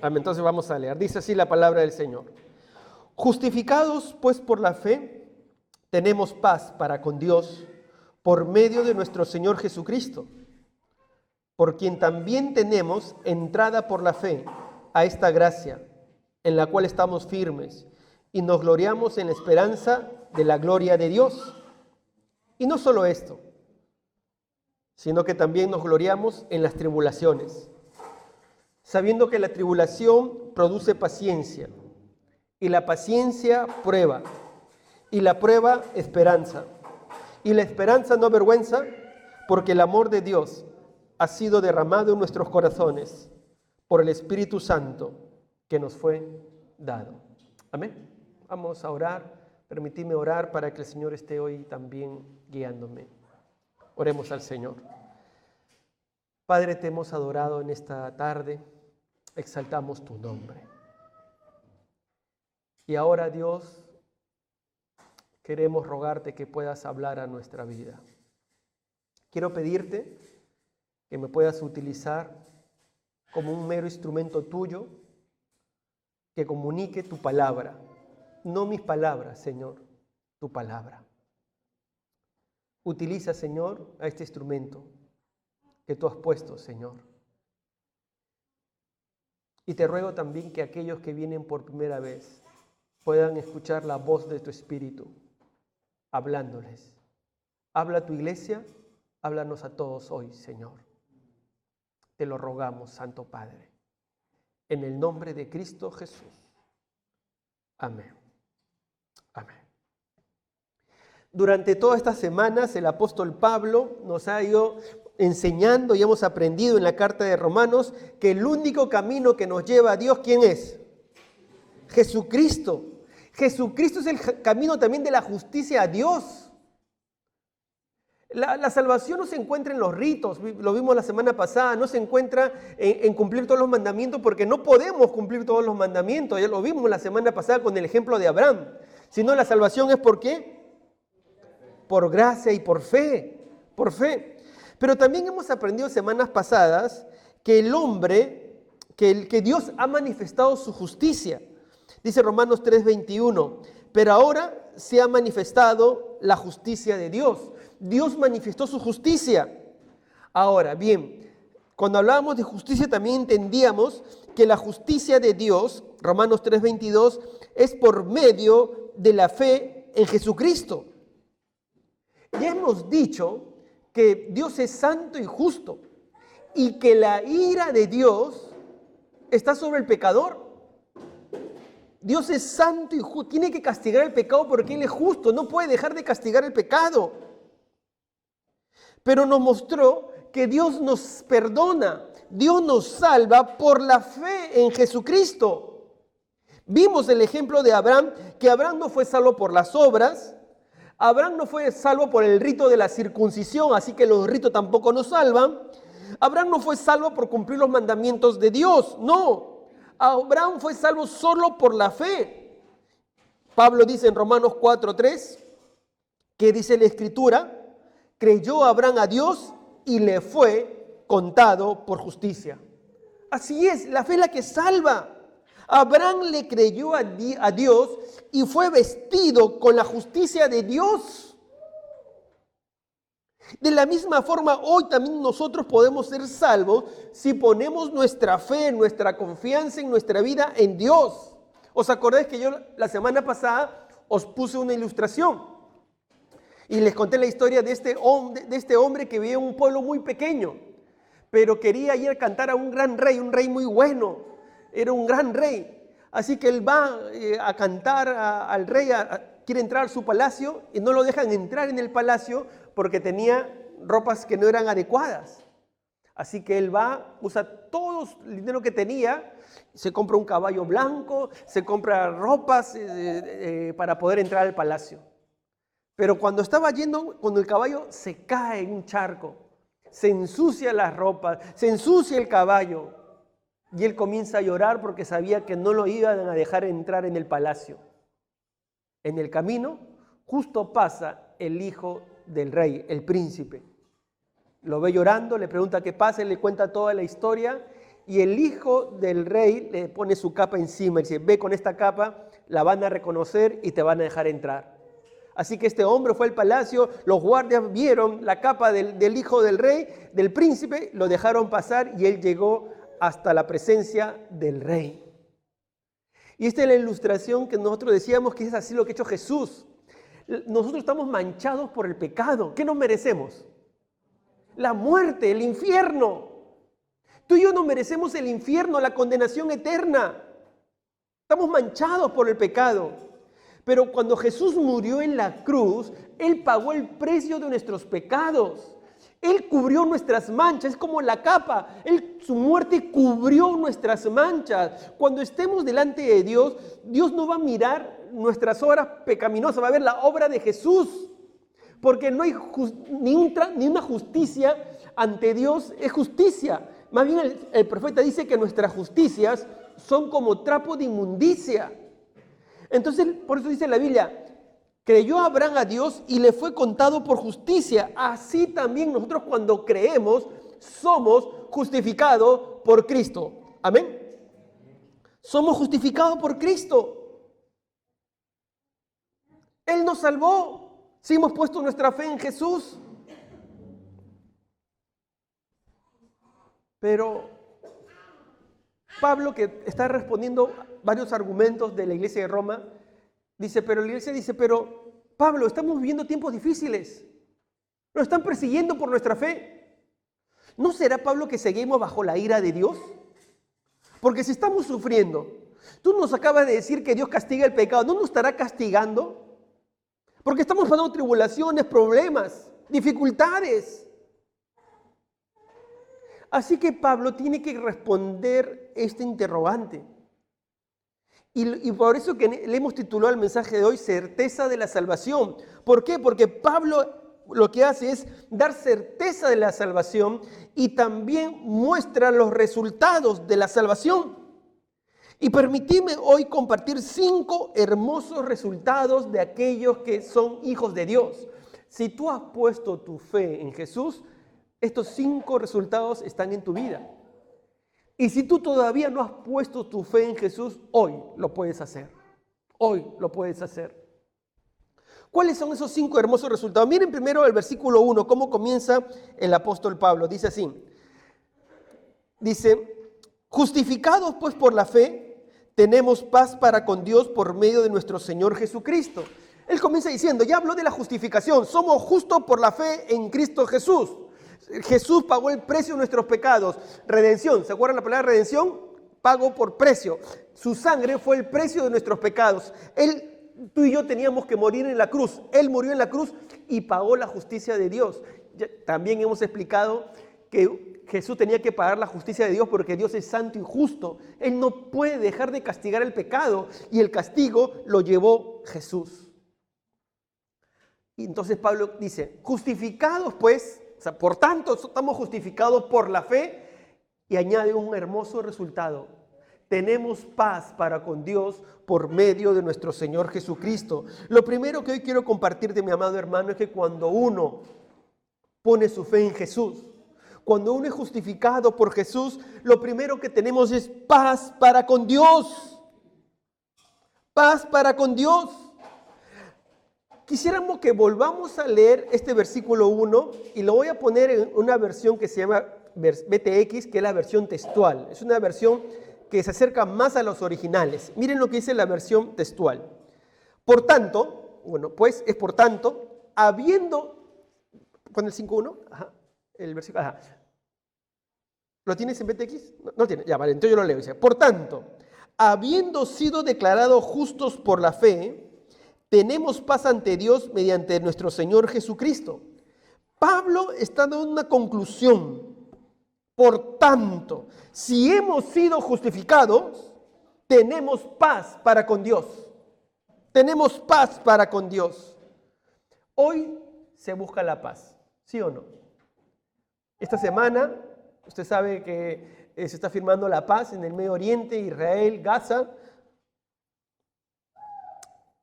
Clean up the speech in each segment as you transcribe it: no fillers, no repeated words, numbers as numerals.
Amén. Entonces vamos a leer. Dice así la palabra del Señor. Justificados pues por la fe, tenemos paz para con Dios por medio de nuestro Señor Jesucristo, por quien también tenemos entrada por la fe a esta gracia, en la cual estamos firmes y nos gloriamos en la esperanza de la gloria de Dios. Y no solo esto, sino que también nos gloriamos en las tribulaciones, sabiendo que la tribulación produce paciencia, y la paciencia prueba, y la prueba esperanza, y la esperanza no avergüenza, porque el amor de Dios ha sido derramado en nuestros corazones por el Espíritu Santo que nos fue dado. Amén. Vamos a orar. Permitidme orar para que el Señor esté hoy también guiándome. Oremos al Señor. Padre, te hemos adorado en esta tarde, exaltamos tu nombre. Y ahora, Dios, queremos rogarte que puedas hablar a nuestra vida. Quiero pedirte que me puedas utilizar como un mero instrumento tuyo que comunique tu palabra. No mis palabras, Señor, tu palabra. Utiliza, Señor, a este instrumento que tú has puesto, Señor. Y te ruego también que aquellos que vienen por primera vez puedan escuchar la voz de tu Espíritu, hablándoles. Habla a tu iglesia, háblanos a todos hoy, Señor. Te lo rogamos, Santo Padre, en el nombre de Cristo Jesús. Amén. Amén. Durante todas estas semanas el apóstol Pablo nos ha ido enseñando y hemos aprendido en la carta de Romanos que el único camino que nos lleva a Dios, ¿quién es? Jesucristo. Jesucristo es el camino también de la justicia a Dios. La salvación no se encuentra en los ritos, lo vimos la semana pasada, no se encuentra en cumplir todos los mandamientos porque no podemos cumplir todos los mandamientos, ya lo vimos la semana pasada con el ejemplo de Abraham, sino la salvación es ¿por qué? Por gracia y por fe, por fe. Pero también hemos aprendido semanas pasadas que el hombre, que Dios ha manifestado su justicia. Dice Romanos 3:21, pero ahora se ha manifestado la justicia de Dios. Dios manifestó su justicia. Ahora, bien, cuando hablábamos de justicia también entendíamos que la justicia de Dios, Romanos 3:22, es por medio de la fe en Jesucristo. Ya hemos dicho que Dios es santo y justo y que la ira de Dios está sobre el pecador. Dios es santo y justo, tiene que castigar el pecado porque Él es justo, no puede dejar de castigar el pecado. Pero nos mostró que Dios nos perdona, Dios nos salva por la fe en Jesucristo. Vimos el ejemplo de Abraham, que Abraham no fue salvo por las obras, Abraham no fue salvo por el rito de la circuncisión, así que los ritos tampoco nos salvan. Abraham no fue salvo por cumplir los mandamientos de Dios, no. Abraham fue salvo solo por la fe. Pablo dice en Romanos 4:3, que dice la Escritura, creyó Abraham a Dios y le fue contado por justicia. Así es, la fe es la que salva. Abraham le creyó a Dios y fue vestido con la justicia de Dios. De la misma forma, hoy también nosotros podemos ser salvos si ponemos nuestra fe, nuestra confianza en nuestra vida en Dios. ¿Os acordáis que yo la semana pasada os puse una ilustración? Y les conté la historia de este hombre que vivía en un pueblo muy pequeño, pero quería ir a cantar a un rey muy bueno, era un gran rey. Así que él va a cantar al rey, quiere entrar a su palacio y no lo dejan entrar en el palacio porque tenía ropas que no eran adecuadas. Así que él va, usa todo el dinero que tenía, se compra un caballo blanco, se compra ropas para poder entrar al palacio. Pero cuando estaba yendo, cuando el caballo se cae en un charco, se ensucia las ropas, se ensucia el caballo y él comienza a llorar porque sabía que no lo iban a dejar entrar en el palacio. En el camino, justo pasa el hijo del rey, el príncipe. Lo ve llorando, le pregunta qué pasa, él le cuenta toda la historia y el hijo del rey le pone su capa encima y dice, ve con esta capa, la van a reconocer y te van a dejar entrar. Así que este hombre fue al palacio, los guardias vieron la capa del hijo del rey, del príncipe, lo dejaron pasar y él llegó hasta la presencia del rey. Y esta es la ilustración que nosotros decíamos que es así lo que ha hecho Jesús. Nosotros estamos manchados por el pecado. ¿Qué nos merecemos? La muerte, el infierno. Tú y yo no merecemos el infierno, la condenación eterna. Estamos manchados por el pecado. Pero cuando Jesús murió en la cruz, Él pagó el precio de nuestros pecados. Él cubrió nuestras manchas, es como la capa. Su muerte cubrió nuestras manchas. Cuando estemos delante de Dios, Dios no va a mirar nuestras obras pecaminosas, va a ver la obra de Jesús. Porque no hay ni una justicia ante Dios, es justicia. Más bien el profeta dice que nuestras justicias son como trapo de inmundicia. Entonces, por eso dice la Biblia, creyó Abraham a Dios y le fue contado por justicia. Así también nosotros cuando creemos somos justificados por Cristo. Amén. Somos justificados por Cristo. Él nos salvó. Si hemos puesto nuestra fe en Jesús. Pero Pablo, que está respondiendo varios argumentos de la iglesia de Roma, dice, pero la iglesia dice, pero Pablo, estamos viviendo tiempos difíciles. Nos están persiguiendo por nuestra fe. ¿No será, Pablo, que seguimos bajo la ira de Dios? Porque si estamos sufriendo, tú nos acabas de decir que Dios castiga el pecado, ¿no nos estará castigando? Porque estamos pasando tribulaciones, problemas, dificultades. Así que Pablo tiene que responder este interrogante. Y por eso que le hemos titulado el mensaje de hoy, certeza de la salvación. ¿Por qué? Porque Pablo lo que hace es dar certeza de la salvación y también muestra los resultados de la salvación. Y permitidme hoy compartir 5 hermosos resultados de aquellos que son hijos de Dios. Si tú has puesto tu fe en Jesús, estos 5 resultados están en tu vida. Y si tú todavía no has puesto tu fe en Jesús, hoy lo puedes hacer. Hoy lo puedes hacer. ¿Cuáles son esos 5 hermosos resultados? Miren primero el versículo 1, cómo comienza el apóstol Pablo. Dice así. Dice, justificados pues por la fe, tenemos paz para con Dios por medio de nuestro Señor Jesucristo. Él comienza diciendo, ya habló de la justificación. Somos justos por la fe en Cristo Jesús. Jesús pagó el precio de nuestros pecados. Redención, ¿se acuerdan la palabra redención? Pago por precio. Su sangre fue el precio de nuestros pecados. Tú y yo teníamos que morir en la cruz. Él murió en la cruz y pagó la justicia de Dios. También hemos explicado que Jesús tenía que pagar la justicia de Dios porque Dios es santo y justo. Él no puede dejar de castigar el pecado y el castigo lo llevó Jesús. Y entonces Pablo dice, justificados pues, o sea, por tanto, estamos justificados por la fe y añade un hermoso resultado. Tenemos paz para con Dios por medio de nuestro Señor Jesucristo. Lo primero que hoy quiero compartirte, mi amado hermano, es que cuando uno pone su fe en Jesús, cuando uno es justificado por Jesús, lo primero que tenemos es paz para con Dios. Paz para con Dios. Quisiéramos que volvamos a leer este versículo 1 y lo voy a poner en una versión que se llama BTX, que es la versión textual. Es una versión que se acerca más a los originales. Miren lo que dice la versión textual. Por tanto, pues es por tanto, habiendo, pon el 5.1, el versículo, ¿lo tienes en BTX? No tiene, ya vale, entonces yo lo leo. Dice, por tanto, habiendo sido declarados justos por la fe, tenemos paz ante Dios mediante nuestro Señor Jesucristo. Pablo está dando una conclusión. Por tanto, si hemos sido justificados, tenemos paz para con Dios. Tenemos paz para con Dios. Hoy se busca la paz, ¿sí o no? Esta semana, usted sabe que se está firmando la paz en el Medio Oriente, Israel, Gaza.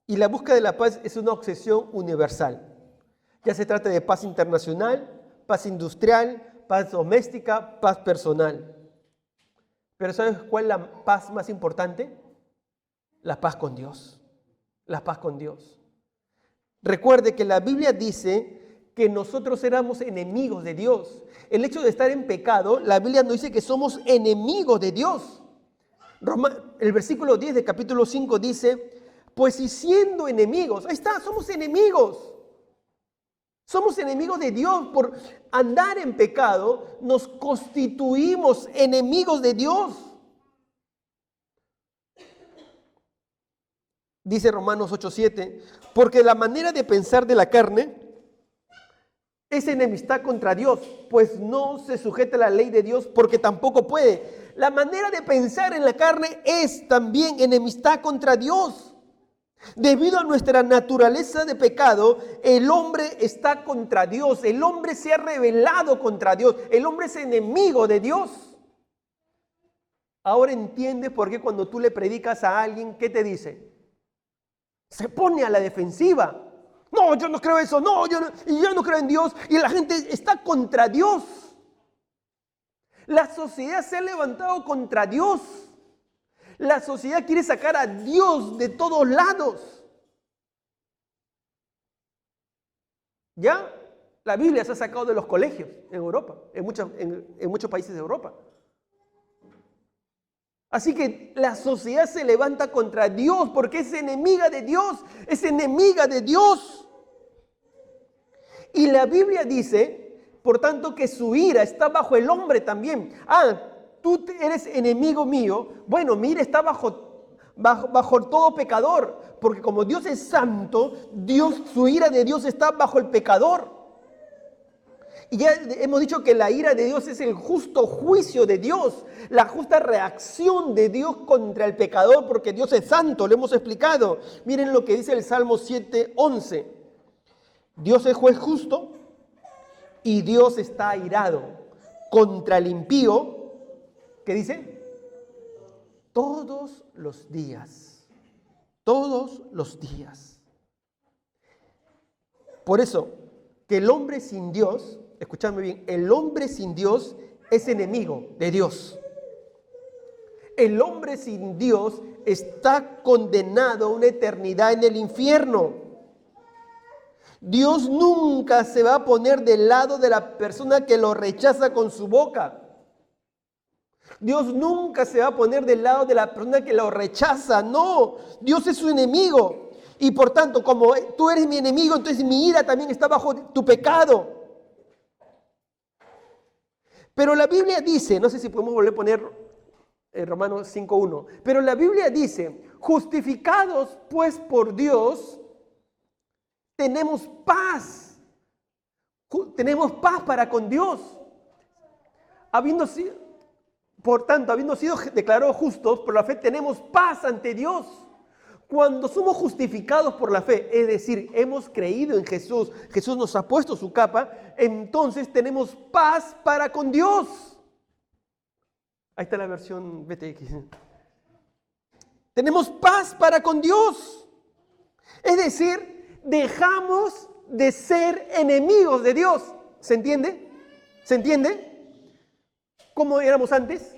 Y la búsqueda de la paz es una obsesión universal. Ya se trata de paz internacional, paz industrial, paz doméstica, paz personal. Pero ¿sabes cuál es la paz más importante? La paz con Dios. La paz con Dios. Recuerde que la Biblia dice que nosotros éramos enemigos de Dios. El hecho de estar en pecado, la Biblia nos dice que somos enemigos de Dios. El versículo 10 del capítulo 5 dice, pues si siendo enemigos, ahí está, somos enemigos. Somos enemigos de Dios. Por andar en pecado, nos constituimos enemigos de Dios. Dice Romanos 8:7, porque la manera de pensar de la carne es enemistad contra Dios, pues no se sujeta a la ley de Dios porque tampoco puede. La manera de pensar en la carne es también enemistad contra Dios. Debido a nuestra naturaleza de pecado, el hombre está contra Dios. El hombre se ha rebelado contra Dios. El hombre es enemigo de Dios. Ahora entiendes por qué cuando tú le predicas a alguien, ¿qué te dice? Se pone a la defensiva. No, yo no creo eso. No, yo no creo en Dios. Y la gente está contra Dios. La sociedad se ha levantado contra Dios. La sociedad quiere sacar a Dios de todos lados. Ya la Biblia se ha sacado de los colegios en Europa, en muchos países de Europa. Así que la sociedad se levanta contra Dios porque es enemiga de Dios, es enemiga de Dios. Y la Biblia dice, por tanto, que su ira está bajo el hombre también. Tú eres enemigo mío. Bueno, mi ira está bajo todo pecador, porque como Dios es santo, su ira de Dios está bajo el pecador. Y ya hemos dicho que la ira de Dios es el justo juicio de Dios, la justa reacción de Dios contra el pecador, porque Dios es santo, lo hemos explicado. Miren lo que dice el Salmo 7:11. Dios es juez justo y Dios está airado contra el impío. ¿Qué dice? Todos los días. Todos los días. Por eso, que el hombre sin Dios, escúchame bien, el hombre sin Dios es enemigo de Dios. El hombre sin Dios está condenado a una eternidad en el infierno. Dios nunca se va a poner del lado de la persona que lo rechaza con su boca. Dios nunca se va a poner del lado de la persona que lo rechaza. No, Dios es su enemigo. Y por tanto, como tú eres mi enemigo, entonces mi ira también está bajo tu pecado. Pero la Biblia dice, no sé si podemos volver a poner Romanos 5:1, pero la Biblia dice, justificados pues por Dios, tenemos paz. Tenemos paz para con Dios. Por tanto, habiendo sido declarados justos por la fe, tenemos paz ante Dios. Cuando somos justificados por la fe, es decir, hemos creído en Jesús, Jesús nos ha puesto su capa, entonces tenemos paz para con Dios. Ahí está la versión BTX. Tenemos paz para con Dios. Es decir, dejamos de ser enemigos de Dios. ¿Se entiende? ¿Se entiende? ¿Cómo éramos antes?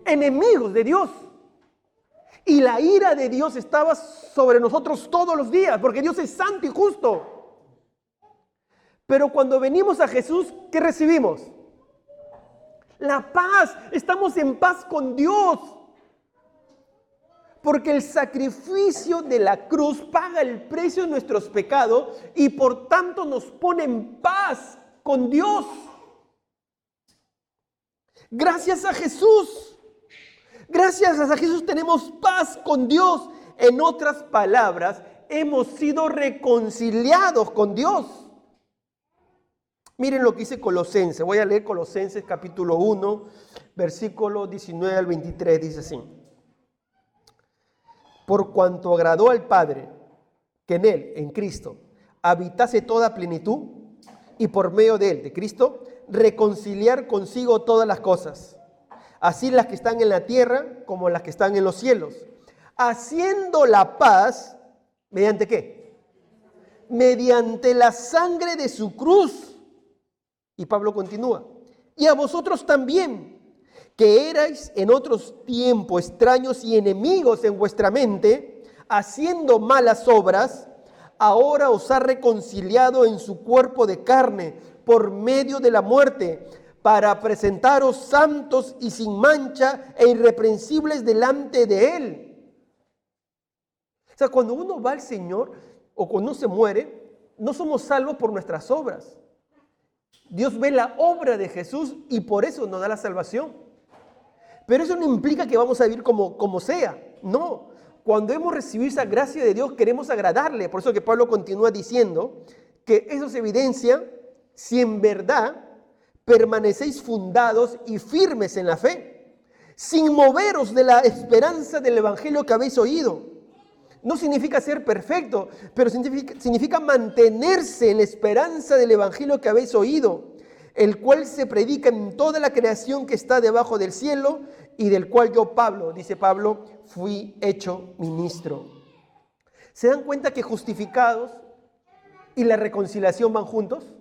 Enemigos de Dios. Y la ira de Dios estaba sobre nosotros todos los días, porque Dios es santo y justo. Pero cuando venimos a Jesús, ¿qué recibimos? La paz. Estamos en paz con Dios. Porque el sacrificio de la cruz paga el precio de nuestros pecados y por tanto nos pone en paz con Dios. Gracias a Jesús. Gracias a Jesús tenemos paz con Dios. En otras palabras, hemos sido reconciliados con Dios. Miren lo que dice Colosenses. Voy a leer Colosenses capítulo 1, versículo 19 al 23. Dice así. Por cuanto agradó al Padre que en Él, en Cristo, habitase toda plenitud y por medio de Él, de Cristo, reconciliar consigo todas las cosas, así las que están en la tierra como las que están en los cielos, haciendo la paz, ¿mediante qué? Mediante la sangre de su cruz. Y Pablo continúa, y a vosotros también, que erais en otros tiempos extraños y enemigos en vuestra mente, haciendo malas obras, ahora os ha reconciliado en su cuerpo de carne por medio de la muerte, para presentaros santos y sin mancha e irreprensibles delante de Él. O sea, cuando uno va al Señor o cuando uno se muere, no somos salvos por nuestras obras. Dios ve la obra de Jesús y por eso nos da la salvación. Pero eso no implica que vamos a vivir como sea. No. Cuando hemos recibido esa gracia de Dios, queremos agradarle. Por eso que Pablo continúa diciendo que eso se evidencia si en verdad permanecéis fundados y firmes en la fe, sin moveros de la esperanza del evangelio que habéis oído. No significa ser perfecto, pero significa mantenerse en la esperanza del evangelio que habéis oído, el cual se predica en toda la creación que está debajo del cielo y del cual yo, Pablo, dice Pablo, fui hecho ministro. ¿Se dan cuenta que justificados y la reconciliación van juntos?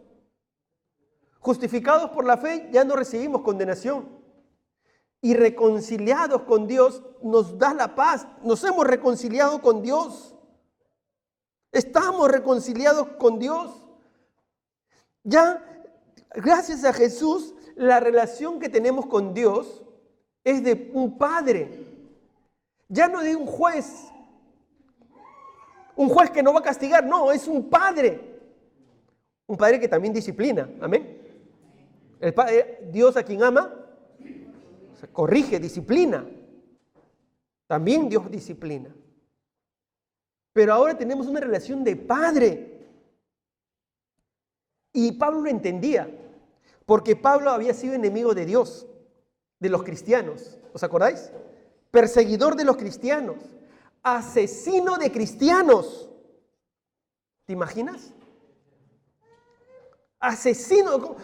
Justificados por la fe ya no recibimos condenación. Y reconciliados con Dios nos da la paz. Nos hemos reconciliado con Dios. Estamos reconciliados con Dios. Ya, gracias a Jesús, la relación que tenemos con Dios es de un padre. Ya no de un juez. Un juez que no va a castigar, no, es un padre. Un padre que también disciplina. Amén. El padre, Dios a quien ama, corrige, disciplina. También Dios disciplina. Pero ahora tenemos una relación de padre. Y Pablo lo entendía, porque Pablo había sido enemigo de Dios, de los cristianos. ¿Os acordáis? Perseguidor de los cristianos, asesino de cristianos. ¿Te imaginas? Asesino.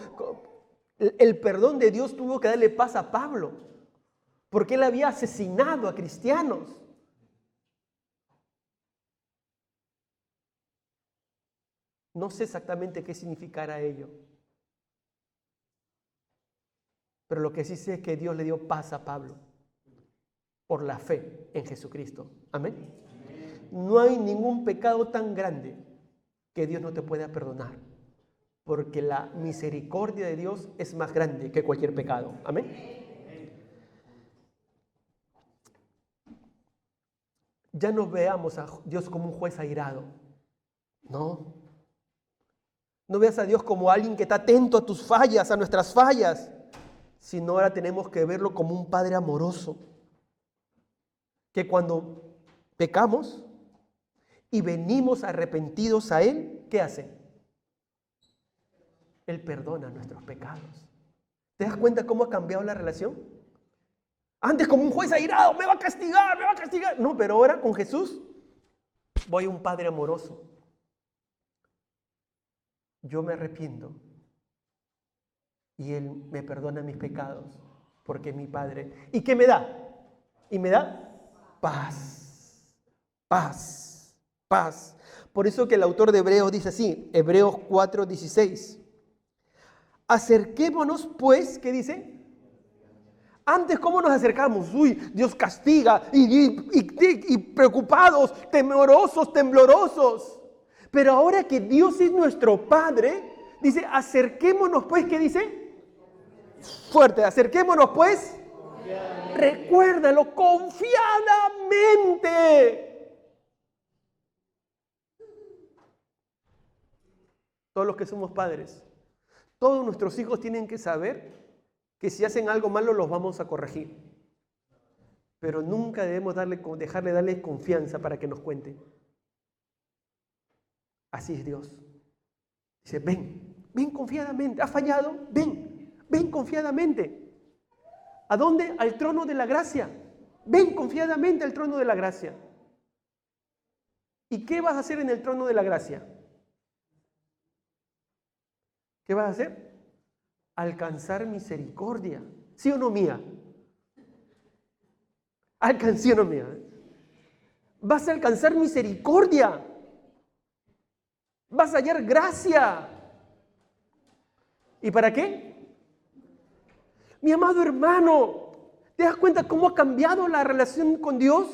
El perdón de Dios tuvo que darle paz a Pablo, porque él había asesinado a cristianos. No sé exactamente qué significará ello, pero lo que sí sé es que Dios le dio paz a Pablo por la fe en Jesucristo. Amén. No hay ningún pecado tan grande que Dios no te pueda perdonar, porque la misericordia de Dios es más grande que cualquier pecado. Amén. Ya no veamos a Dios como un juez airado. No. No veas a Dios como alguien que está atento a tus fallas, a nuestras fallas, sino ahora tenemos que verlo como un Padre amoroso, que cuando pecamos y venimos arrepentidos a Él, ¿qué hace? Él perdona nuestros pecados. ¿Te das cuenta cómo ha cambiado la relación? Antes como un juez airado, me va a castigar, me va a castigar. No, pero ahora con Jesús voy a un Padre amoroso. Yo me arrepiento y Él me perdona mis pecados porque es mi Padre. ¿Y qué me da? Y me da paz, paz, paz. Por eso que el autor de Hebreos dice así, Hebreos 4:16. Acerquémonos pues, ¿qué dice? Antes, ¿cómo nos acercamos? Uy, Dios castiga y preocupados, temorosos, temblorosos. Pero ahora que Dios es nuestro Padre, dice, acerquémonos pues, ¿qué dice? Fuerte, acerquémonos pues. Recuérdalo confiadamente. Todos los que somos padres, todos nuestros hijos tienen que saber que si hacen algo malo los vamos a corregir. Pero nunca debemos dejarle darle confianza para que nos cuente. Así es Dios. Dice, ven confiadamente. ¿Has fallado? Ven confiadamente. ¿A dónde? Al trono de la gracia. Ven confiadamente al trono de la gracia. ¿Y qué vas a hacer en el trono de la gracia? ¿Qué vas a hacer? Alcanzar misericordia. ¿Sí o no mía? ¿Sí o no mía? Vas a alcanzar misericordia. Vas a hallar gracia. ¿Y para qué? Mi amado hermano, ¿Te das cuenta cómo ha cambiado la relación con Dios?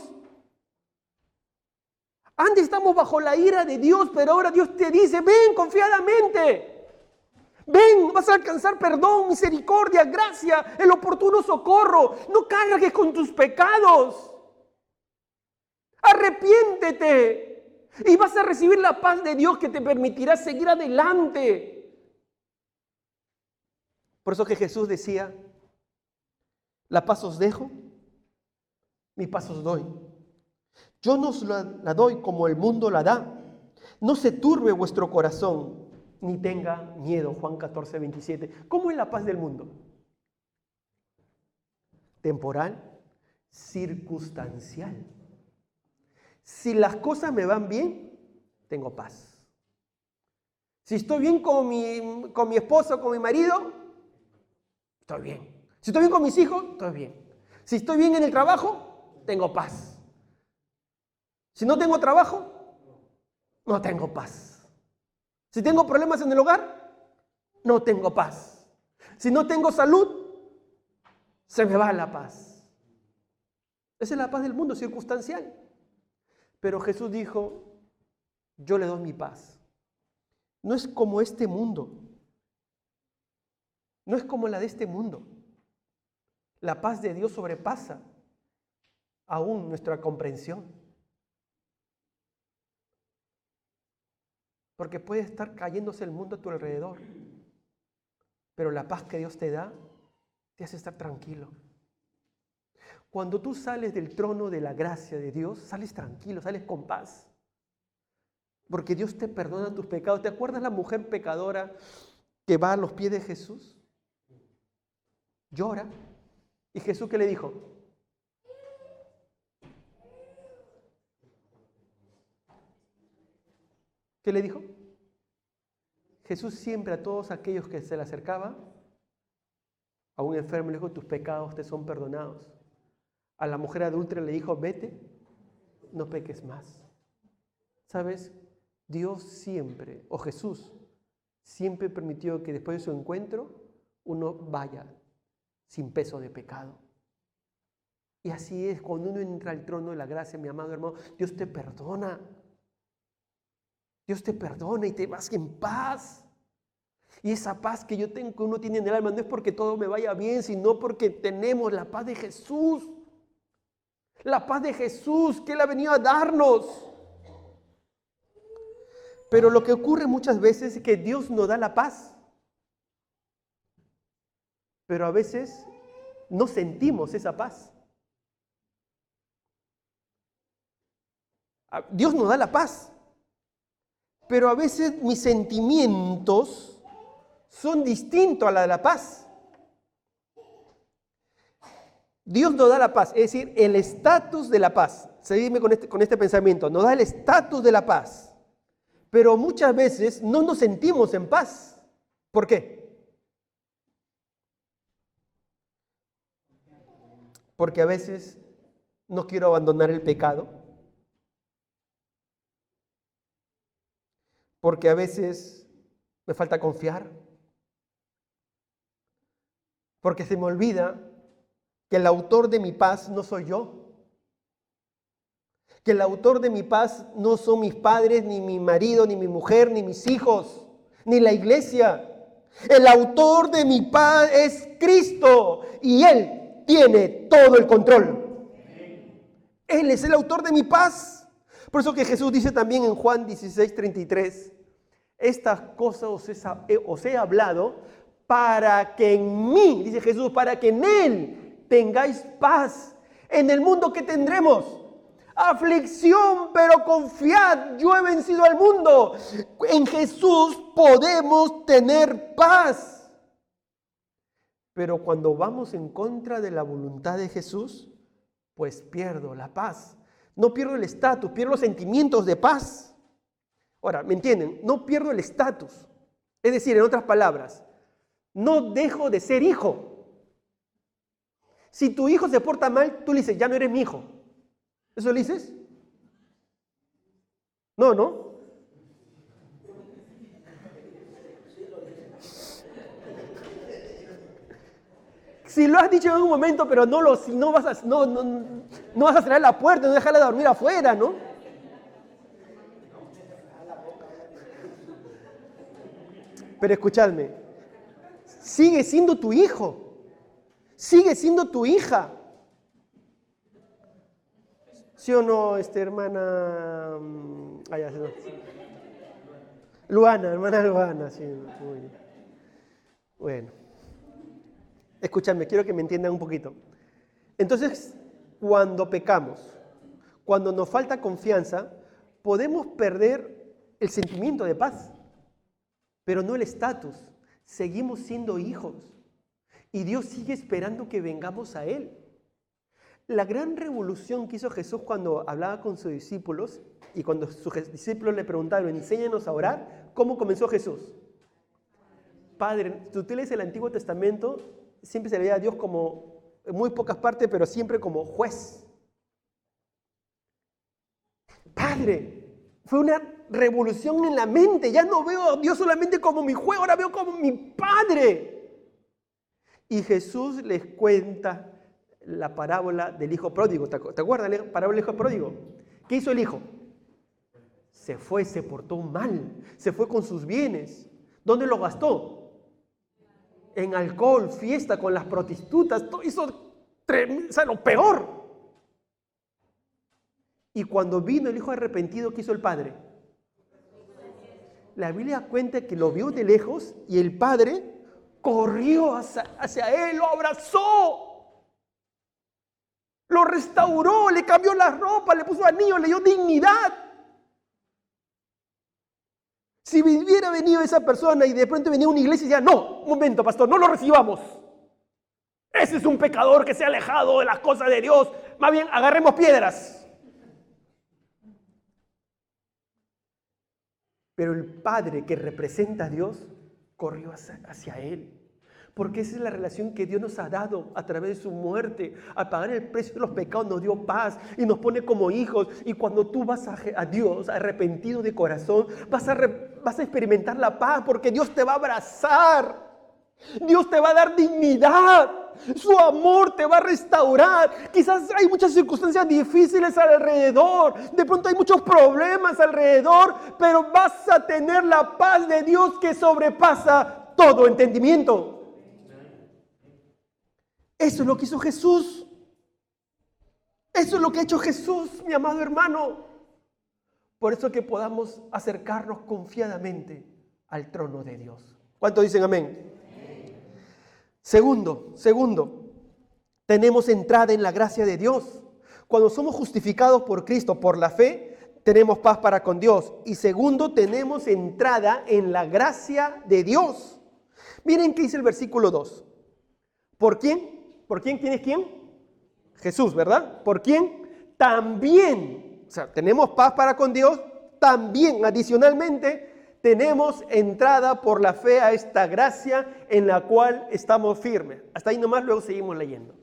Antes estamos bajo la ira de Dios, pero ahora Dios te dice, ven confiadamente. Ven, vas a alcanzar perdón, misericordia, gracia, el oportuno socorro. No cargues con tus pecados. Arrepiéntete y vas a recibir la paz de Dios que te permitirá seguir adelante. Por eso que Jesús decía, la paz os dejo, mi paz os doy. Yo no os la doy como el mundo la da. No se turbe vuestro corazón, ni tenga miedo. Juan 14, 27. ¿Cómo es la paz del mundo? Temporal, circunstancial. Si las cosas me van bien, tengo paz. Si estoy bien con mi esposa, con mi marido, estoy bien. Si estoy bien con mis hijos, estoy bien. Si estoy bien en el trabajo, tengo paz. Si no tengo trabajo, no tengo paz. Si tengo problemas en el hogar, no tengo paz. Si no tengo salud, se me va la paz. Esa es la paz del mundo, circunstancial. Pero Jesús dijo, yo le doy mi paz. No es como este mundo. No es como la de este mundo. La paz de Dios sobrepasa aún nuestra comprensión. Porque puede estar cayéndose el mundo a tu alrededor. Pero la paz que Dios te da, te hace estar tranquilo. Cuando tú sales del trono de la gracia de Dios, sales tranquilo, sales con paz. Porque Dios te perdona tus pecados. ¿Te acuerdas la mujer pecadora que va a los pies de Jesús? Llora. ¿Y Jesús qué le dijo? ¿Qué le dijo? Jesús siempre a todos aquellos que se le acercaban, a un enfermo le dijo, tus pecados te son perdonados. A la mujer adúltera le dijo, vete, no peques más. ¿Sabes? Dios siempre, o Jesús, siempre permitió que después de su encuentro, uno vaya sin peso de pecado. Y así es, cuando uno entra al trono de la gracia, mi amado hermano, Dios te perdona. Dios te perdona y te vas en paz. Y esa paz que yo tengo, que uno tiene en el alma, no es porque todo me vaya bien, sino porque tenemos la paz de Jesús. La paz de Jesús que Él ha venido a darnos. Pero lo que ocurre muchas veces es que Dios nos da la paz. Pero a veces no sentimos esa paz. Dios nos da la paz. Pero a veces mis sentimientos son distintos a la de la paz. Dios nos da la paz, es decir, el estatus de la paz. Seguidme con este pensamiento. Nos da el estatus de la paz. Pero muchas veces no nos sentimos en paz. ¿Por qué? Porque a veces no quiero abandonar el pecado. Porque a veces me falta confiar. Porque se me olvida que el autor de mi paz no soy yo. Que el autor de mi paz no son mis padres, ni mi marido, ni mi mujer, ni mis hijos, ni la iglesia. El autor de mi paz es Cristo y Él tiene todo el control. Él es el autor de mi paz. Por eso que Jesús dice también en Juan 16:33, estas cosas os he hablado para que en mí, dice Jesús, para que en Él tengáis paz. En el mundo que tendremos aflicción, pero confiad, yo he vencido al mundo. En Jesús podemos tener paz. Pero cuando vamos en contra de la voluntad de Jesús, pues pierdo la paz. No pierdo el estatus, pierdo los sentimientos de paz. Ahora, ¿me entienden? No pierdo el estatus. Es decir, en otras palabras, no dejo de ser hijo. Si tu hijo se porta mal, tú le dices, ya no eres mi hijo. ¿Eso le dices? No, ¿no? Si lo has dicho en un momento, pero no vas a cerrar la puerta, no dejarla dormir afuera, ¿no? Pero escuchadme, sigue siendo tu hijo, sigue siendo tu hija. ¿Sí o no, hermana? Ya se no. Luana, hermana Luana, sí. Muy bien. Bueno, escuchadme, quiero que me entiendan un poquito. Entonces, cuando pecamos, cuando nos falta confianza, podemos perder el sentimiento de paz, pero no el estatus. Seguimos siendo hijos y Dios sigue esperando que vengamos a Él. La gran revolución que hizo Jesús cuando hablaba con sus discípulos y cuando sus discípulos le preguntaron, enséñanos a orar, ¿cómo comenzó Jesús? Padre, si tú lees el Antiguo Testamento, siempre se veía a Dios como, en muy pocas partes, pero siempre como juez. Padre, fue una revolución en la mente. Ya no veo a Dios solamente como mi juez, ahora veo como mi Padre. Y Jesús les cuenta la parábola del hijo pródigo. ¿Te acuerdas la parábola del hijo pródigo? ¿Qué hizo el hijo? Se fue, se portó mal, se fue con sus bienes. ¿Dónde lo gastó? En alcohol, fiesta, con las prostitutas. Todo hizo lo peor. Y cuando vino el hijo arrepentido, ¿qué hizo el padre? La Biblia cuenta que lo vio de lejos y el padre corrió hacia él, lo abrazó, lo restauró, le cambió la ropa, le puso anillo, le dio dignidad. Si hubiera venido esa persona y de pronto venía a una iglesia y decía, no, un momento, pastor, no lo recibamos. Ese es un pecador que se ha alejado de las cosas de Dios. Más bien, agarremos piedras. Pero el Padre que representa a Dios corrió hacia Él. Porque esa es la relación que Dios nos ha dado a través de su muerte. Al pagar el precio de los pecados nos dio paz y nos pone como hijos. Y cuando tú vas a Dios arrepentido de corazón, vas a experimentar la paz porque Dios te va a abrazar. Dios te va a dar dignidad. Su amor te va a restaurar. Quizás hay muchas circunstancias difíciles alrededor. De pronto hay muchos problemas alrededor. Pero vas a tener la paz de Dios que sobrepasa todo entendimiento. Eso es lo que hizo Jesús. Eso es lo que ha hecho Jesús, mi amado hermano. Por eso que podamos acercarnos confiadamente al trono de Dios. ¿Cuántos dicen amén? Segundo, tenemos entrada en la gracia de Dios. Cuando somos justificados por Cristo, por la fe, tenemos paz para con Dios. Y segundo, tenemos entrada en la gracia de Dios. Miren qué dice el versículo 2. ¿Por quién? ¿Por quién? ¿Quién es quién? Jesús, ¿verdad? ¿Por quién? También, o sea, tenemos paz para con Dios, también adicionalmente tenemos entrada por la fe a esta gracia en la cual estamos firmes. Hasta ahí nomás, luego seguimos leyendo.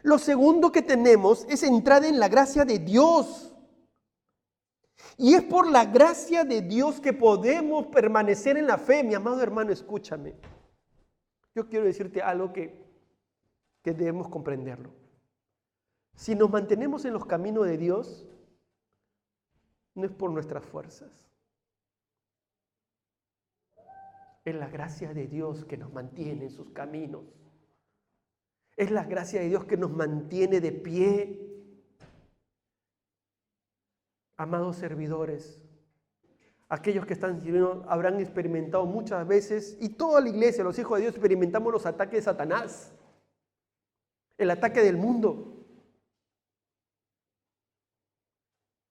Lo segundo que tenemos es entrada en la gracia de Dios. Y es por la gracia de Dios que podemos permanecer en la fe. Mi amado hermano, escúchame. Yo quiero decirte algo que debemos comprenderlo. Si nos mantenemos en los caminos de Dios, no es por nuestras fuerzas. Es la gracia de Dios que nos mantiene en sus caminos. Es la gracia de Dios que nos mantiene de pie. Amados servidores, aquellos que están sirviendo habrán experimentado muchas veces, y toda la iglesia, los hijos de Dios, experimentamos los ataques de Satanás, el ataque del mundo.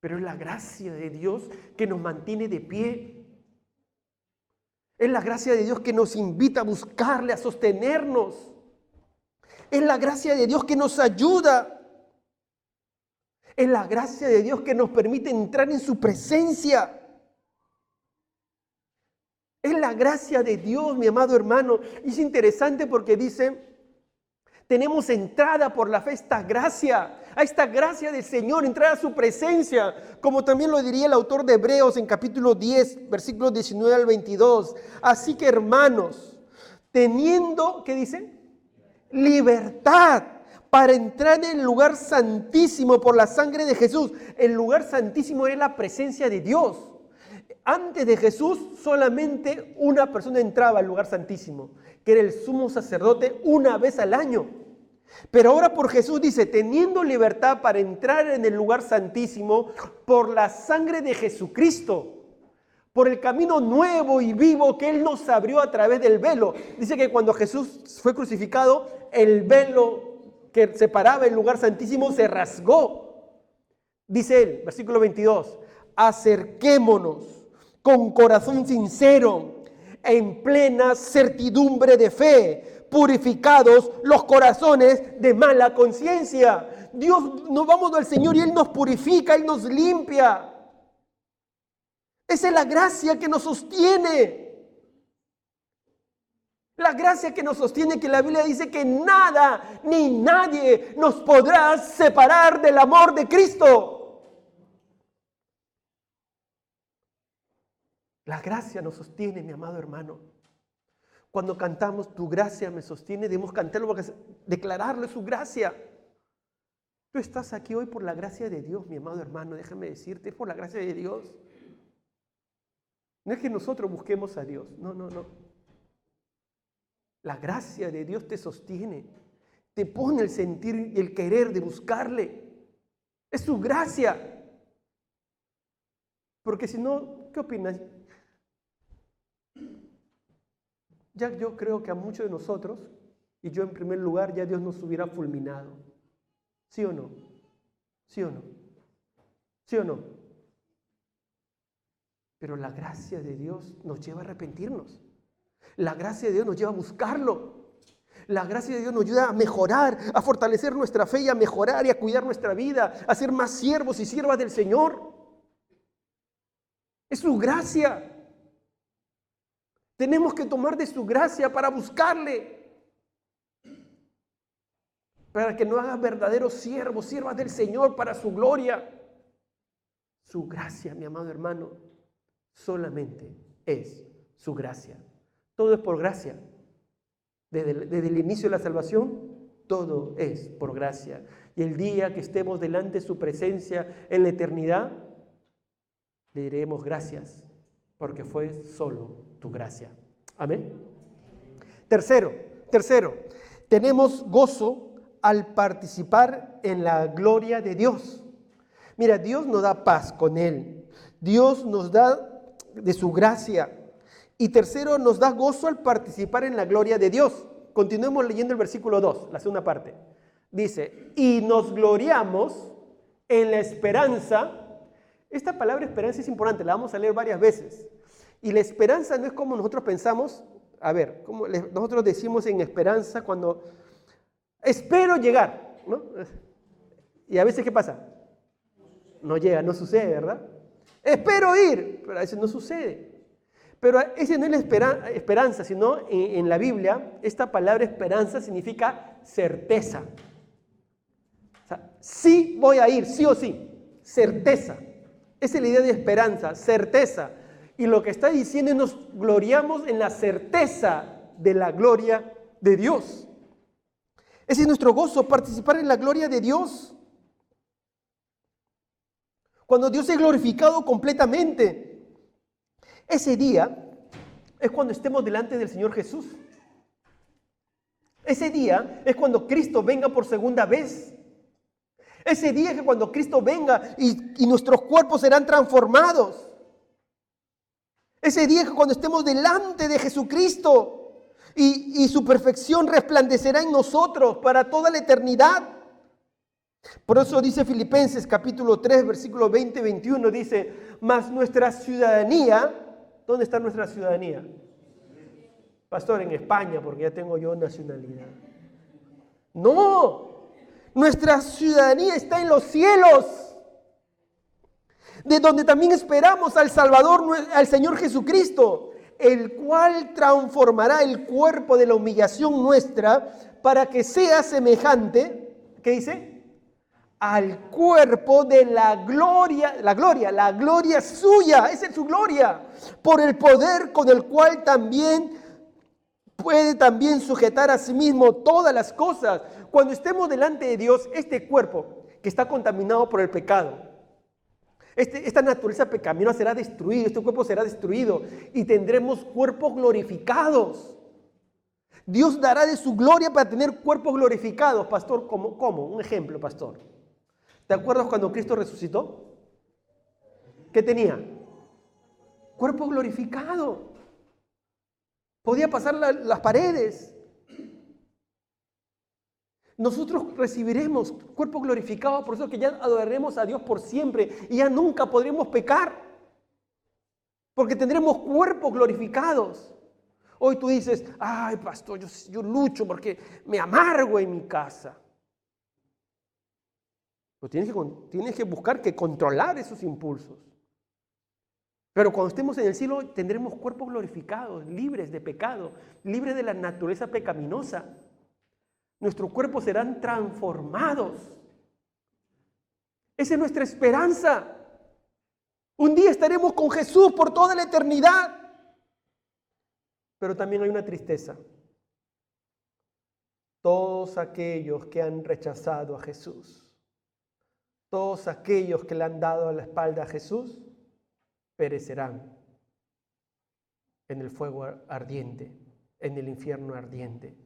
Pero es la gracia de Dios que nos mantiene de pie. Es la gracia de Dios que nos invita a buscarle, a sostenernos. Es la gracia de Dios que nos ayuda. Es la gracia de Dios que nos permite entrar en su presencia. Es la gracia de Dios, mi amado hermano. Y es interesante porque dice, tenemos entrada por la fe a esta gracia del Señor, entrar a su presencia, como también lo diría el autor de Hebreos en capítulo 10, versículos 19 al 22. Así que hermanos, teniendo, ¿qué dice? libertad para entrar en el lugar santísimo por la sangre de Jesús. El lugar santísimo era la presencia de Dios. Antes de Jesús, solamente una persona entraba al lugar santísimo, que era el sumo sacerdote una vez al año. Pero ahora por Jesús dice, teniendo libertad para entrar en el lugar santísimo por la sangre de Jesucristo, por el camino nuevo y vivo que Él nos abrió a través del velo. Dice que cuando Jesús fue crucificado, el velo que separaba el lugar santísimo se rasgó. Dice Él, versículo 22, acerquémonos con corazón sincero, en plena certidumbre de fe, purificados los corazones de mala conciencia. Dios, nos vamos al Señor y Él nos purifica, Él nos limpia. Esa es la gracia que nos sostiene. La gracia que nos sostiene, que la Biblia dice que nada ni nadie nos podrá separar del amor de Cristo. La gracia nos sostiene, mi amado hermano. Cuando cantamos, tu gracia me sostiene, debemos cantarlo porque declararle su gracia. Tú estás aquí hoy por la gracia de Dios, mi amado hermano, déjame decirte, es por la gracia de Dios. No es que nosotros busquemos a Dios, no. La gracia de Dios te sostiene, te pone el sentir y el querer de buscarle. Es su gracia. Porque si no, ¿qué opinas? Ya yo creo que a muchos de nosotros, y yo en primer lugar, ya Dios nos hubiera fulminado. ¿Sí o no? ¿Sí o no? ¿Sí o no? Pero la gracia de Dios nos lleva a arrepentirnos. La gracia de Dios nos lleva a buscarlo. La gracia de Dios nos ayuda a mejorar, a fortalecer nuestra fe y a mejorar y a cuidar nuestra vida, a ser más siervos y siervas del Señor. Es su gracia. Tenemos que tomar de su gracia para buscarle. Para que nos haga verdaderos siervos, siervas del Señor para su gloria. Su gracia, mi amado hermano, solamente es su gracia. Todo es por gracia. Desde el inicio de la salvación, todo es por gracia. Y el día que estemos delante de su presencia en la eternidad, le diremos gracias, porque fue solo tu gracia. Amén. Tercero, tenemos gozo al participar en la gloria de Dios. Mira, Dios nos da paz con Él. Dios nos da de su gracia. Y tercero, nos da gozo al participar en la gloria de Dios. Continuemos leyendo el versículo 2, la segunda parte. Dice, y nos gloriamos en la esperanza. Esta palabra esperanza es importante, la vamos a leer varias veces. Y la esperanza no es como nosotros pensamos. A ver, como nosotros decimos en esperanza cuando espero llegar, ¿no? Y a veces, ¿qué pasa? No llega, no sucede, ¿verdad? Espero ir, pero a veces no sucede. Pero esa no es la esperanza, sino en la Biblia, esta palabra esperanza significa certeza. O sea, sí voy a ir, sí o sí, certeza. Esa es la idea de esperanza, certeza. Y lo que está diciendo es nos gloriamos en la certeza de la gloria de Dios. Ese es nuestro gozo, participar en la gloria de Dios. Cuando Dios es glorificado completamente. Ese día es cuando estemos delante del Señor Jesús. Ese día es cuando Cristo venga por segunda vez. Ese día es que cuando Cristo venga y nuestros cuerpos serán transformados. Ese día es que cuando estemos delante de Jesucristo y su perfección resplandecerá en nosotros para toda la eternidad. Por eso dice Filipenses capítulo 3, versículo 20-21, dice, mas nuestra ciudadanía, ¿dónde está nuestra ciudadanía? Pastor, en España, porque ya tengo yo nacionalidad. No, nuestra ciudadanía está en los cielos, de donde también esperamos al Salvador, al Señor Jesucristo, el cual transformará el cuerpo de la humillación nuestra para que sea semejante, ¿qué dice? Al cuerpo de la gloria suya, esa es su gloria, por el poder con el cual también puede también sujetar a sí mismo todas las cosas. Cuando estemos delante de Dios, este cuerpo que está contaminado por el pecado, esta naturaleza pecaminosa será destruida, este cuerpo será destruido y tendremos cuerpos glorificados. Dios dará de su gloria para tener cuerpos glorificados. Pastor, ¿cómo? Un ejemplo, pastor. ¿Te acuerdas cuando Cristo resucitó? ¿Qué tenía? Cuerpo glorificado. Podía pasar las paredes. Nosotros recibiremos cuerpo glorificado, por eso que ya adoraremos a Dios por siempre y ya nunca podremos pecar, porque tendremos cuerpos glorificados. Hoy tú dices, ay pastor, yo lucho porque me amargo en mi casa. Pero tienes que buscar controlar esos impulsos. Pero cuando estemos en el cielo tendremos cuerpos glorificados, libres de pecado, libres de la naturaleza pecaminosa. Nuestros cuerpos serán transformados. Esa es nuestra esperanza. Un día estaremos con Jesús por toda la eternidad. Pero también hay una tristeza. Todos aquellos que han rechazado a Jesús, todos aquellos que le han dado la espalda a Jesús, perecerán en el fuego ardiente, en el infierno ardiente.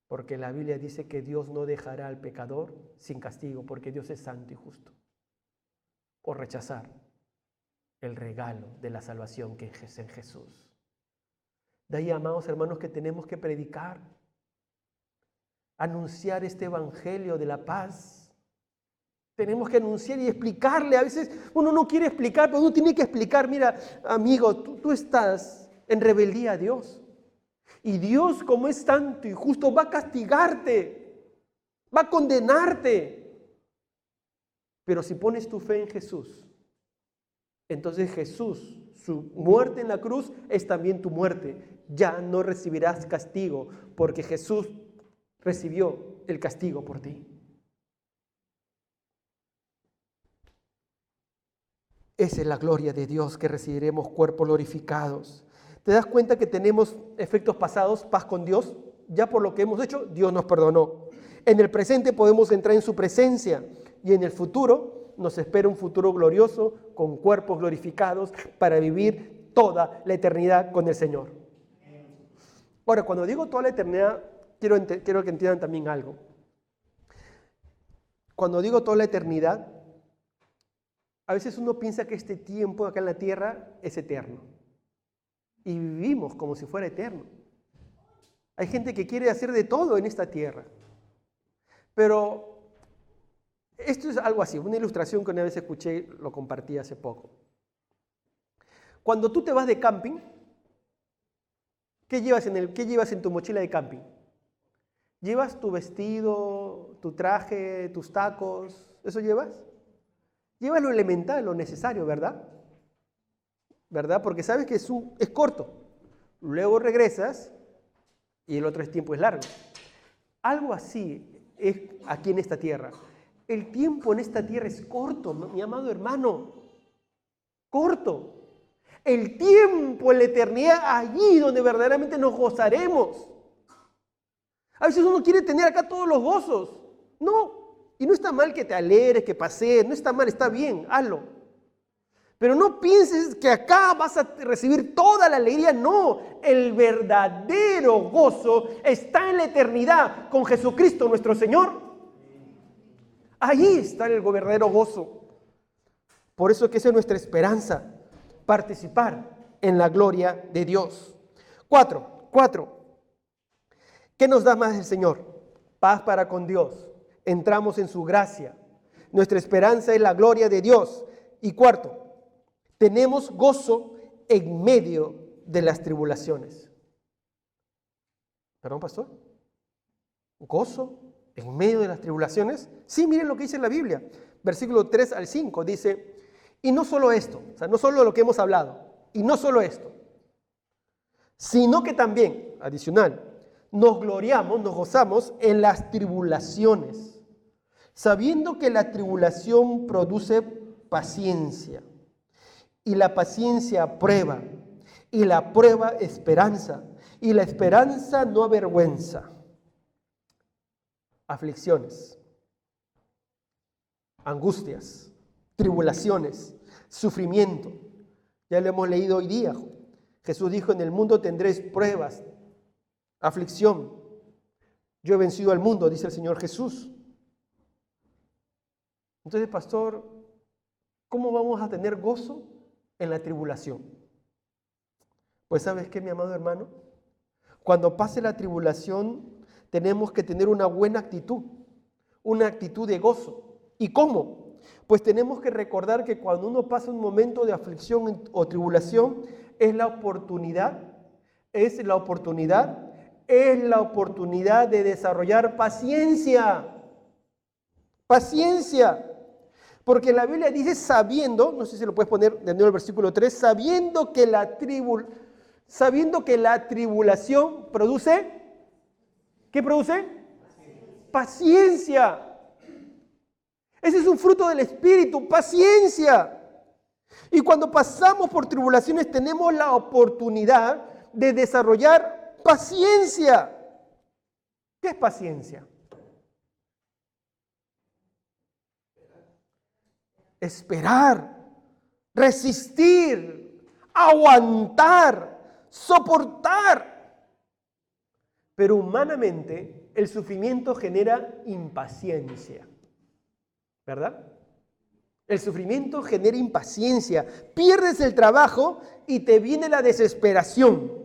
Porque la Biblia dice que Dios no dejará al pecador sin castigo, porque Dios es santo y justo, por rechazar el regalo de la salvación que es en Jesús. De ahí, amados hermanos, que tenemos que predicar, anunciar este evangelio de la paz. Tenemos que anunciar y explicarle. A veces uno no quiere explicar, pero uno tiene que explicar. Mira, amigo, tú estás en rebeldía a Dios. Y Dios, como es santo y justo, va a castigarte, va a condenarte. Pero si pones tu fe en Jesús, entonces Jesús, su muerte en la cruz es también tu muerte. Ya no recibirás castigo, porque Jesús recibió el castigo por ti. Esa es la gloria de Dios, que recibiremos cuerpos glorificados. ¿Te das cuenta que tenemos efectos pasados, paz con Dios? Ya por lo que hemos hecho, Dios nos perdonó. En el presente podemos entrar en su presencia y en el futuro nos espera un futuro glorioso con cuerpos glorificados para vivir toda la eternidad con el Señor. Ahora, cuando digo toda la eternidad, quiero que entiendan también algo. Cuando digo toda la eternidad, a veces uno piensa que este tiempo acá en la tierra es eterno. Y vivimos como si fuera eterno. Hay gente que quiere hacer de todo en esta tierra. Pero esto es algo así, una ilustración que una vez escuché, lo compartí hace poco. Cuando tú te vas de camping, ¿qué llevas en tu mochila de camping? ¿Llevas tu vestido, tu traje, tus tacos? ¿Eso llevas? Llevas lo elemental, lo necesario, ¿verdad? ¿Verdad? Porque sabes que es corto. Luego regresas y el otro tiempo es largo. Algo así es aquí en esta tierra. El tiempo en esta tierra es corto, mi amado hermano. Corto. El tiempo en la eternidad, allí donde verdaderamente nos gozaremos. A veces uno quiere tener acá todos los gozos. No. Y no está mal que te alegres, que pasees. No está mal, está bien, hazlo. Pero no pienses que acá vas a recibir toda la alegría. No, el verdadero gozo está en la eternidad con Jesucristo nuestro Señor. Ahí está el verdadero gozo. Por eso que esa es nuestra esperanza, participar en la gloria de Dios. 4. ¿Qué nos da más el Señor? Paz para con Dios. Entramos en su gracia. Nuestra esperanza es la gloria de Dios. Y 4. Tenemos gozo en medio de las tribulaciones. ¿Perdón, pastor? ¿Gozo en medio de las tribulaciones? Sí, miren lo que dice la Biblia. Versículo 3 al 5 dice, y no solo esto, o sea, no solo lo que hemos hablado, y no solo esto, sino que también, adicional, nos gloriamos, nos gozamos en las tribulaciones, sabiendo que la tribulación produce paciencia. Y la paciencia prueba, y la prueba esperanza, y la esperanza no avergüenza. Aflicciones, angustias, tribulaciones, sufrimiento. Ya lo hemos leído hoy día. Jesús dijo, en el mundo tendréis pruebas, aflicción. Yo he vencido al mundo, dice el Señor Jesús. Entonces, pastor, ¿cómo vamos a tener gozo en la tribulación? Pues ¿sabes qué, mi amado hermano? Cuando pase la tribulación, tenemos que tener una buena actitud, una actitud de gozo. ¿Y cómo? Pues tenemos que recordar que cuando uno pasa un momento de aflicción o tribulación, es la oportunidad de desarrollar paciencia. Paciencia. Porque la Biblia dice sabiendo, no sé si lo puedes poner de nuevo el versículo 3, sabiendo que la tribulación produce, ¿qué produce? Paciencia. Ese es un fruto del Espíritu, paciencia. Y cuando pasamos por tribulaciones tenemos la oportunidad de desarrollar paciencia. ¿Qué es paciencia? Esperar, resistir, aguantar, soportar. Pero humanamente el sufrimiento genera impaciencia, ¿verdad? El sufrimiento genera impaciencia. Pierdes el trabajo y te viene la desesperación.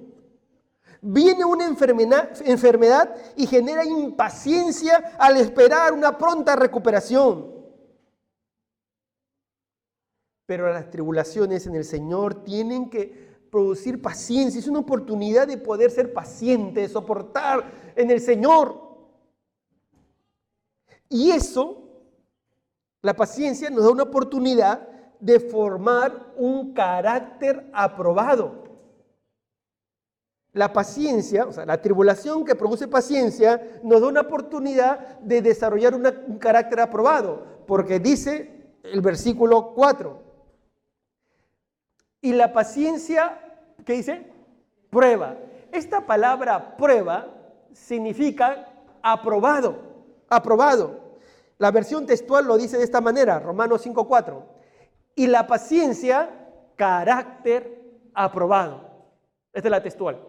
Viene una enfermedad y genera impaciencia al esperar una pronta recuperación. Pero las tribulaciones en el Señor tienen que producir paciencia. Es una oportunidad de poder ser paciente, de soportar en el Señor. Y eso, la paciencia nos da una oportunidad de formar un carácter aprobado. La paciencia, o sea, la tribulación que produce paciencia, nos da una oportunidad de desarrollar un carácter aprobado. Porque dice el versículo 4. Y la paciencia, ¿qué dice? Prueba. Esta palabra prueba significa aprobado, aprobado. La versión textual lo dice de esta manera, Romanos 5:4. Y la paciencia, carácter aprobado. Esta es la textual.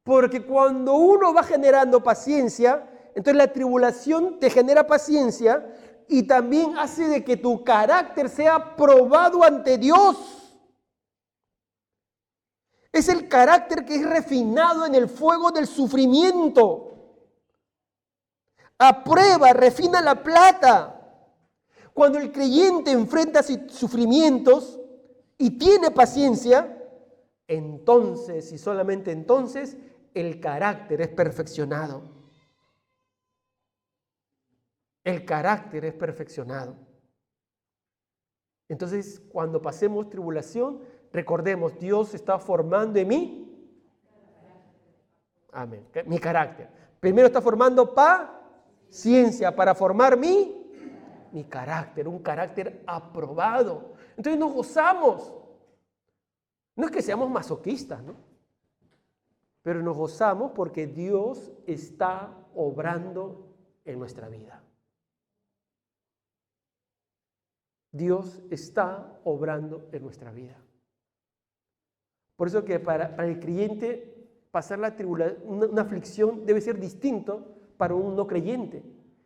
Porque cuando uno va generando paciencia, entonces la tribulación te genera paciencia y también hace de que tu carácter sea probado ante Dios. Es el carácter que es refinado en el fuego del sufrimiento. Aprueba, refina la plata. Cuando el creyente enfrenta sufrimientos y tiene paciencia, entonces y solamente entonces el carácter es perfeccionado. El carácter es perfeccionado. Entonces, cuando pasemos tribulación, recordemos, Dios está formando en mí, amén, mi carácter. Primero está formando paciencia para formar mi carácter, un carácter aprobado. Entonces nos gozamos. No es que seamos masoquistas, ¿no? Pero nos gozamos porque Dios está obrando en nuestra vida. Dios está obrando en nuestra vida. Por eso que para el creyente pasar la tribulación, una aflicción debe ser distinto para un no creyente.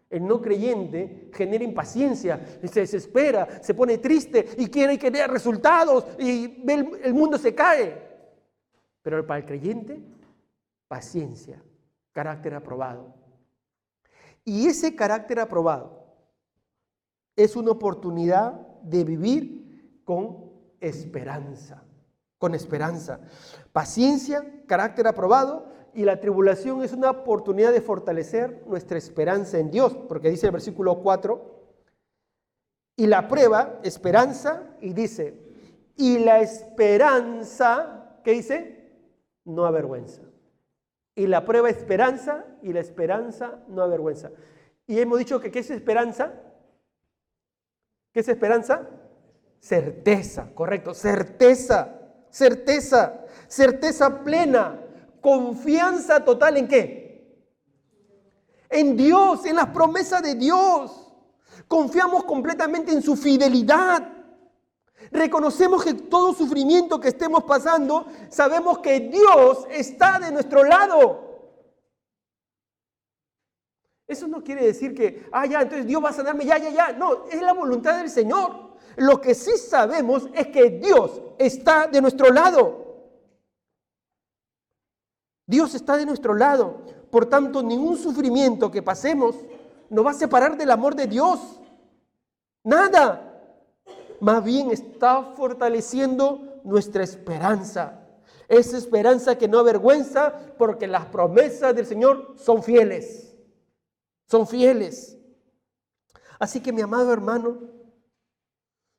El no creyente genera impaciencia, se desespera, se pone triste y quiere que dé resultados y el mundo se cae. Pero para el creyente, paciencia, carácter aprobado. Y ese carácter aprobado es una oportunidad de vivir con esperanza. Con esperanza. Paciencia, carácter aprobado, y la tribulación es una oportunidad de fortalecer nuestra esperanza en Dios, porque dice el versículo 4, y la prueba, esperanza, y dice, y la esperanza, ¿qué dice? No avergüenza. Y la prueba, esperanza, y la esperanza no avergüenza. Y hemos dicho que ¿qué es esperanza? ¿Qué es esperanza? Certeza, correcto, certeza, certeza, certeza plena, Confianza total ¿en qué? En Dios, en las promesas de Dios. Confiamos completamente en su fidelidad. Reconocemos que todo sufrimiento que estemos pasando, sabemos que Dios está de nuestro lado. Eso no quiere decir que, ya, entonces Dios va a sanarme, ya. No, es la voluntad del Señor. Lo que sí sabemos es que Dios está de nuestro lado. Dios está de nuestro lado. Por tanto, ningún sufrimiento que pasemos nos va a separar del amor de Dios. Nada. Más bien está fortaleciendo nuestra esperanza. Esa esperanza que no avergüenza, porque las promesas del Señor son fieles. Son fieles. Así que, mi amado hermano,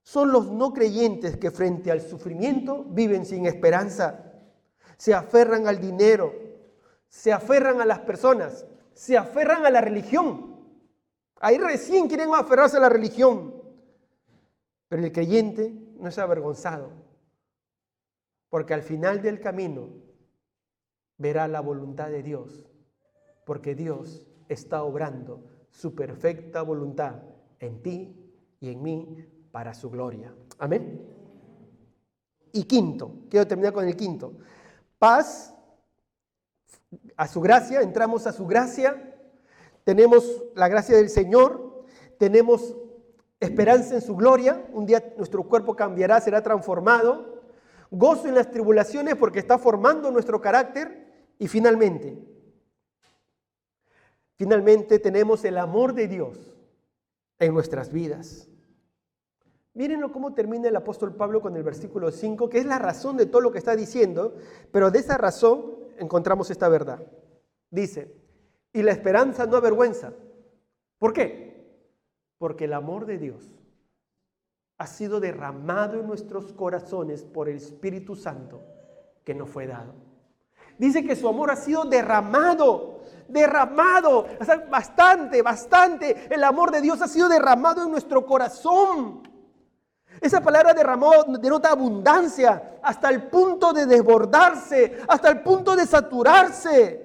son los no creyentes que frente al sufrimiento viven sin esperanza. Se aferran al dinero, se aferran a las personas, se aferran a la religión. Ahí recién quieren aferrarse a la religión. Pero el creyente no es avergonzado, porque al final del camino verá la voluntad de Dios, porque Dios está obrando su perfecta voluntad en ti y en mí para su gloria. Amén. Y quinto, quiero terminar con el quinto. Paz a su gracia, entramos a su gracia, tenemos la gracia del Señor, tenemos esperanza en su gloria, un día nuestro cuerpo cambiará, será transformado, gozo en las tribulaciones porque está formando nuestro carácter y finalmente tenemos el amor de Dios en nuestras vidas. Mírenlo cómo termina el apóstol Pablo con el versículo 5, que es la razón de todo lo que está diciendo, pero de esa razón encontramos esta verdad. Dice, y la esperanza no avergüenza. ¿Por qué? Porque el amor de Dios ha sido derramado en nuestros corazones por el Espíritu Santo que nos fue dado. Dice que su amor ha sido derramado. O sea, bastante. El amor de Dios ha sido derramado en nuestro corazón. Esa palabra derramado denota abundancia, hasta el punto de desbordarse, hasta el punto de saturarse.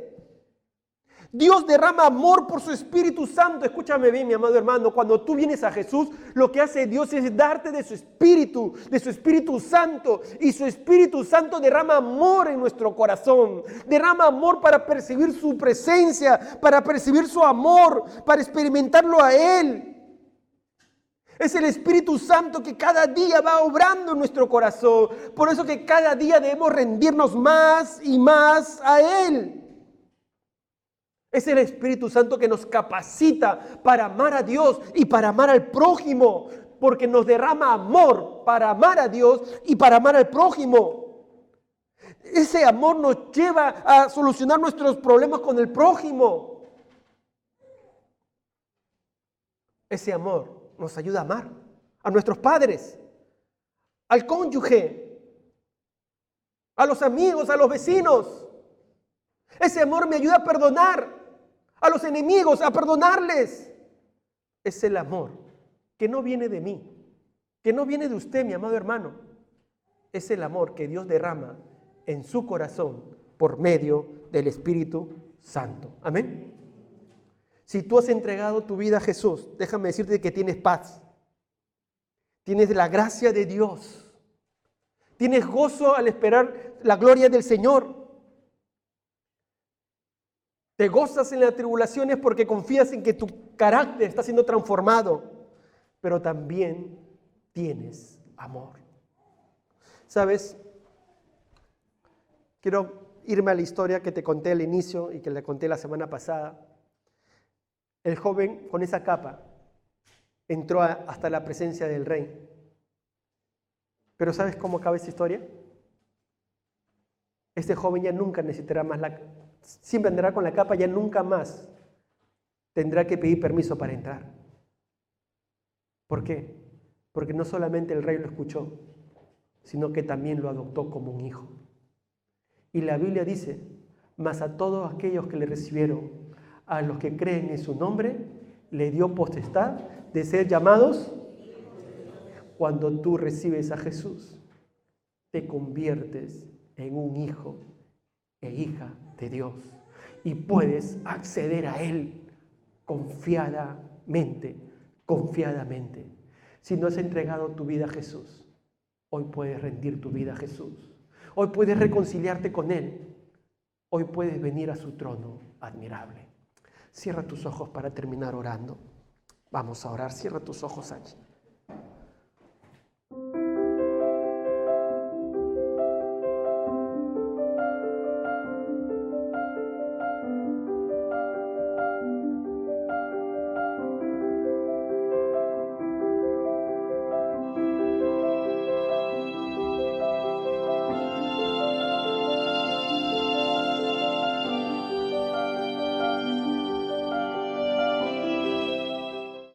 Dios derrama amor por su Espíritu Santo. Escúchame bien, mi amado hermano, cuando tú vienes a Jesús, lo que hace Dios es darte de su Espíritu Santo. Y su Espíritu Santo derrama amor en nuestro corazón. Derrama amor para percibir su presencia, para percibir su amor, para experimentarlo a Él. Es el Espíritu Santo que cada día va obrando en nuestro corazón. Por eso que cada día debemos rendirnos más y más a Él. Es el Espíritu Santo que nos capacita para amar a Dios y para amar al prójimo, porque nos derrama amor para amar a Dios y para amar al prójimo. Ese amor nos lleva a solucionar nuestros problemas con el prójimo. Ese amor nos ayuda a amar a nuestros padres, al cónyuge, a los amigos, a los vecinos. Ese amor me ayuda a perdonar a los enemigos, a perdonarles. Es el amor que no viene de mí, que no viene de usted, mi amado hermano. Es el amor que Dios derrama en su corazón por medio del Espíritu Santo. Amén. Si tú has entregado tu vida a Jesús, déjame decirte que tienes paz. Tienes la gracia de Dios. Tienes gozo al esperar la gloria del Señor. Te gozas en las tribulaciones porque confías en que tu carácter está siendo transformado, pero también tienes amor. ¿Sabes? Quiero irme a la historia que te conté al inicio y que le conté la semana pasada. El joven con esa capa entró hasta la presencia del rey. Pero ¿sabes cómo acaba esa historia? Este joven ya nunca necesitará más siempre andará con la capa, ya nunca más tendrá que pedir permiso para entrar. ¿Por qué? Porque no solamente el rey lo escuchó, sino que también lo adoptó como un hijo. Y la Biblia dice, mas a todos aquellos que le recibieron, a los que creen en su nombre, le dio potestad de ser llamados. Cuando tú recibes a Jesús, te conviertes en un hijo e hija de Dios y puedes acceder a Él confiadamente, confiadamente. Si no has entregado tu vida a Jesús, hoy puedes rendir tu vida a Jesús. Hoy puedes reconciliarte con Él. Hoy puedes venir a su trono admirable. Cierra tus ojos para terminar orando. Vamos a orar. Cierra tus ojos allí.